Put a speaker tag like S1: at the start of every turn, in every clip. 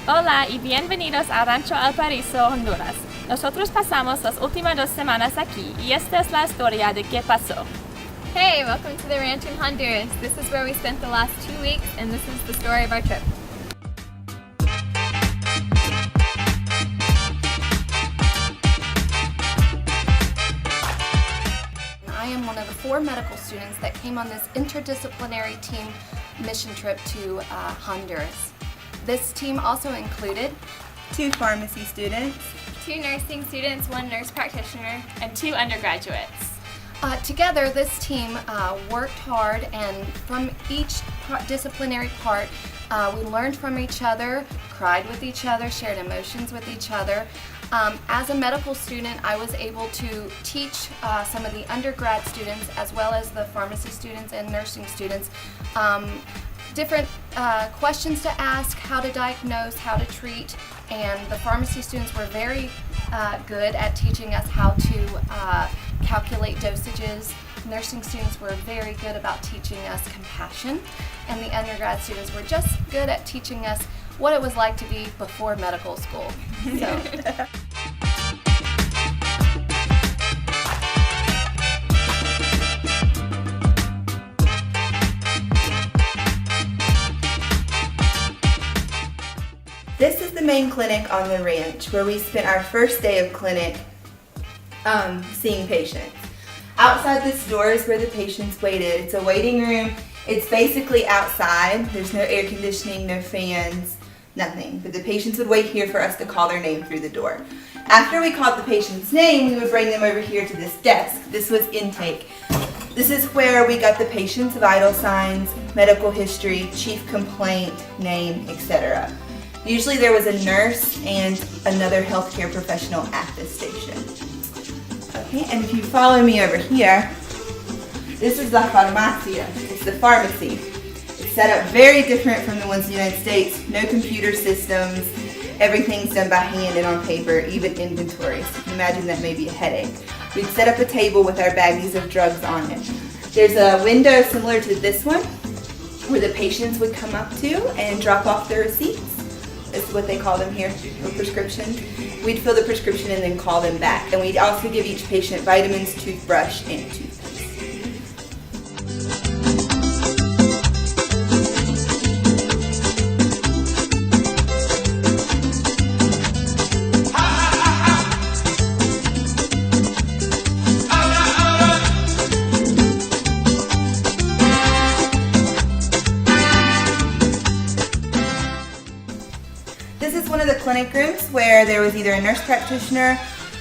S1: Hola y bienvenidos a Rancho Alparizo, Honduras. Nosotros pasamos las últimas 2 semanas aquí y esta es la historia de qué pasó.
S2: Hey, welcome to the ranch in Honduras. This is where we spent the last 2 weeks and this is the story of our trip.
S3: I am one of the 4 medical students that came on this interdisciplinary team mission trip to Honduras. This team also included
S4: 2 pharmacy students,
S2: 2 nursing students, 1 nurse practitioner,
S1: And 2 undergraduates.
S3: Together, this team worked hard, and from each disciplinary part, we learned from each other, cried with each other, shared emotions with each other. As a medical student, I was able to teach some of the undergrad students as well as the pharmacy students and nursing students different questions to ask, how to diagnose, how to treat, and the pharmacy students were very good at teaching us how to calculate dosages. Nursing students were very good about teaching us compassion, and the undergrad students were just good at teaching us what it was like to be before medical school. So.
S4: This is the main clinic on the ranch where we spent our first day of clinic seeing patients. Outside this door is where the patients waited. It's a waiting room. It's basically outside. There's no air conditioning, no fans, nothing. But the patients would wait here for us to call their name through the door. After we called the patient's name, we would bring them over here to this desk. This was intake. This is where we got the patient's vital signs, medical history, chief complaint, name, etc. Usually there was a nurse and another healthcare professional at this station. Okay, and if you follow me over here, this is la farmacia. It's the pharmacy. It's set up very different from the ones in the United States. No computer systems. Everything's done by hand and on paper, even inventory. So you can imagine that may be a headache. We'd set up a table with our baggies of drugs on it. There's a window similar to this one where the patients would come up to and drop off their receipts. Is what they call them here, or prescriptions. We'd fill the prescription and then call them back. And we'd also give each patient vitamins, toothbrush, and toothpaste. This is one of the clinic rooms where there was either a nurse practitioner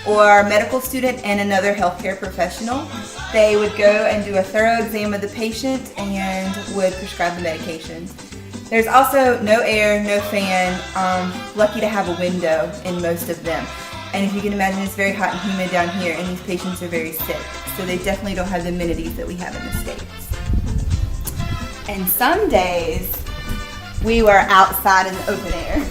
S4: or a medical student and another healthcare professional. They would go and do a thorough exam of the patient and would prescribe the medication. There's also no air, no fan. Lucky to have a window in most of them. And if you can imagine, it's very hot and humid down here, and these patients are very sick. So they definitely don't have the amenities that we have in the States. And some days, we were outside in the open air.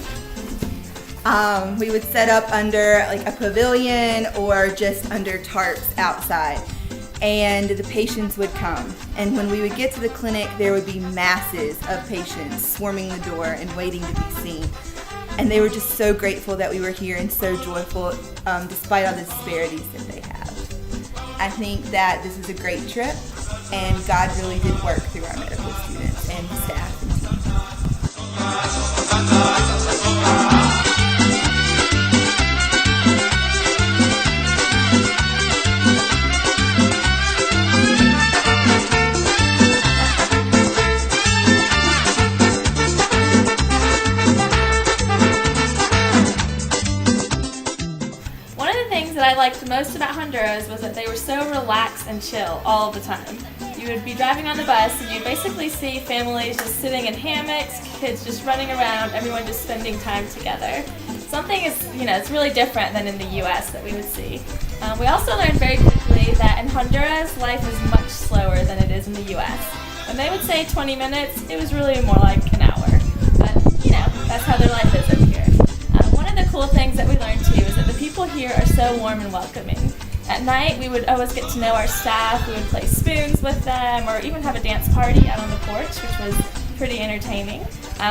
S4: We would set up under like a pavilion or just under tarps outside, and the patients would come. And when we would get to the clinic, there would be masses of patients swarming the door and waiting to be seen. And they were just so grateful that we were here and so joyful despite all the disparities that they have. I think that this is a great trip, and God really did work through our medical students and staff and team.
S1: That I liked most about Honduras was that they were so relaxed and chill all the time. You would be driving on the bus and you'd basically see families just sitting in hammocks, kids just running around, everyone just spending time together. Something is, it's really different than in the U.S. that we would see. We also learned very quickly that in Honduras, life is much slower than it is in the U.S. When they would say 20 minutes, it was really more like an hour. But, that's how their life is over here. One of the cool things that we learned too is that the people here are so warm and welcoming. At night, we would always get to know our staff. We would play spoons with them or even have a dance party out on the porch, which was pretty entertaining.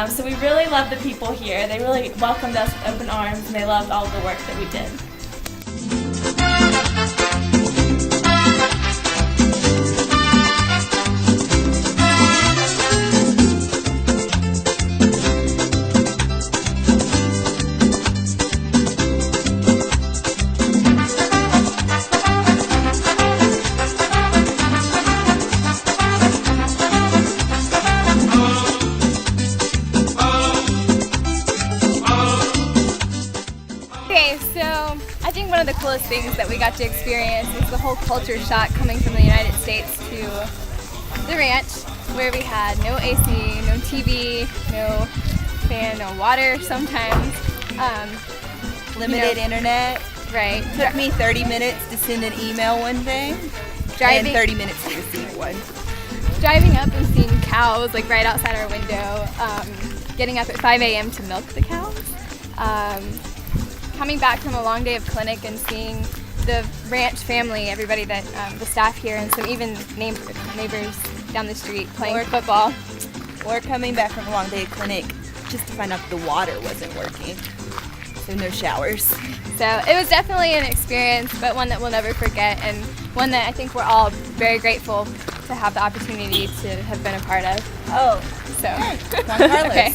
S1: So we really love the people here. They really welcomed us with open arms, and they loved all of the work that we did.
S2: I think one of the coolest things that we got to experience was the whole culture shock coming from the United States to the ranch, where we had no AC, no TV, no fan, no water sometimes.
S5: Limited internet.
S2: Right.
S5: Took me 30 minutes to send an email one day, and 30 minutes to receive one.
S2: Driving up and seeing cows like right outside our window, getting up at 5 a.m. to milk the cows. Coming back from a long day of clinic and seeing the ranch family, everybody that the staff here, and some even neighbors down the street playing football.
S5: Or coming back from a long day of clinic just to find out the water wasn't working. So no showers.
S2: So it was definitely an experience, but one that we'll never forget, and one that I think we're all very grateful to have the opportunity to have been a part of.
S5: Oh,
S2: so
S5: Juan Carlos.
S2: Okay.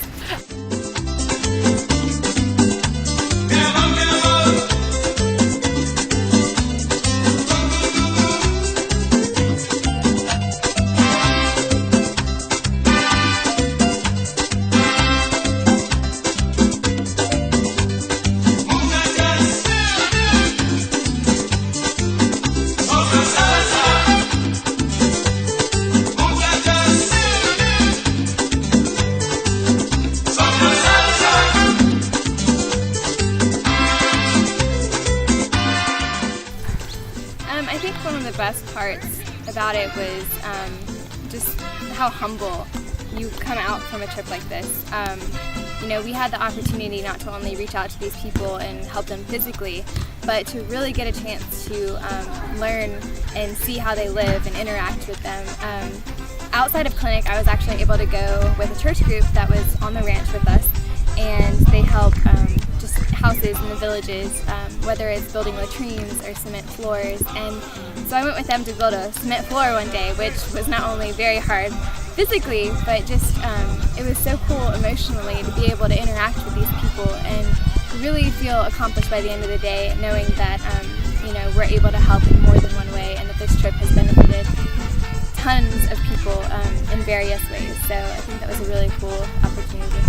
S2: I think one of the best parts about it was just how humble you come out from a trip like this. You know, we had the opportunity not to only reach out to these people and help them physically, but to really get a chance to learn and see how they live and interact with them. Outside of clinic, I was actually able to go with a church group that was on the ranch with us, and they help just houses in the villages, whether it's building latrines or cement floors. And so I went with them to build a cement floor one day, which was not only very hard physically, but just it was so cool emotionally to be able to interact with these people and really feel accomplished by the end of the day, knowing that you know, we're able to help in more than one way, and that this trip has benefited tons of people in various ways. So I think that was a really cool opportunity.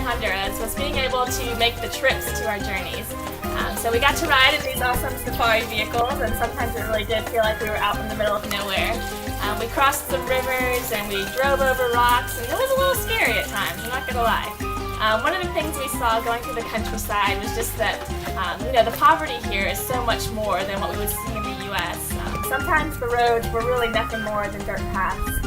S1: Honduras was being able to make the trips to our journeys. So we got to ride in these awesome safari vehicles, and sometimes it really did feel like we were out in the middle of nowhere. We crossed some rivers and we drove over rocks, and it was a little scary at times, I'm not going to lie. One of the things we saw going through the countryside was just that you know, the poverty here is so much more than what we would see in the U.S. Sometimes the roads were really nothing more than dirt paths.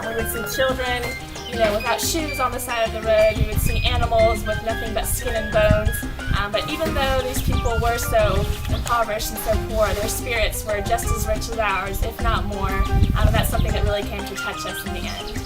S1: We would see children, you know, without shoes on the side of the road. We would see animals with nothing but skin and bones. But even though these people were so impoverished and so poor, their spirits were just as rich as ours, if not more. That's something that really came to touch us in the end.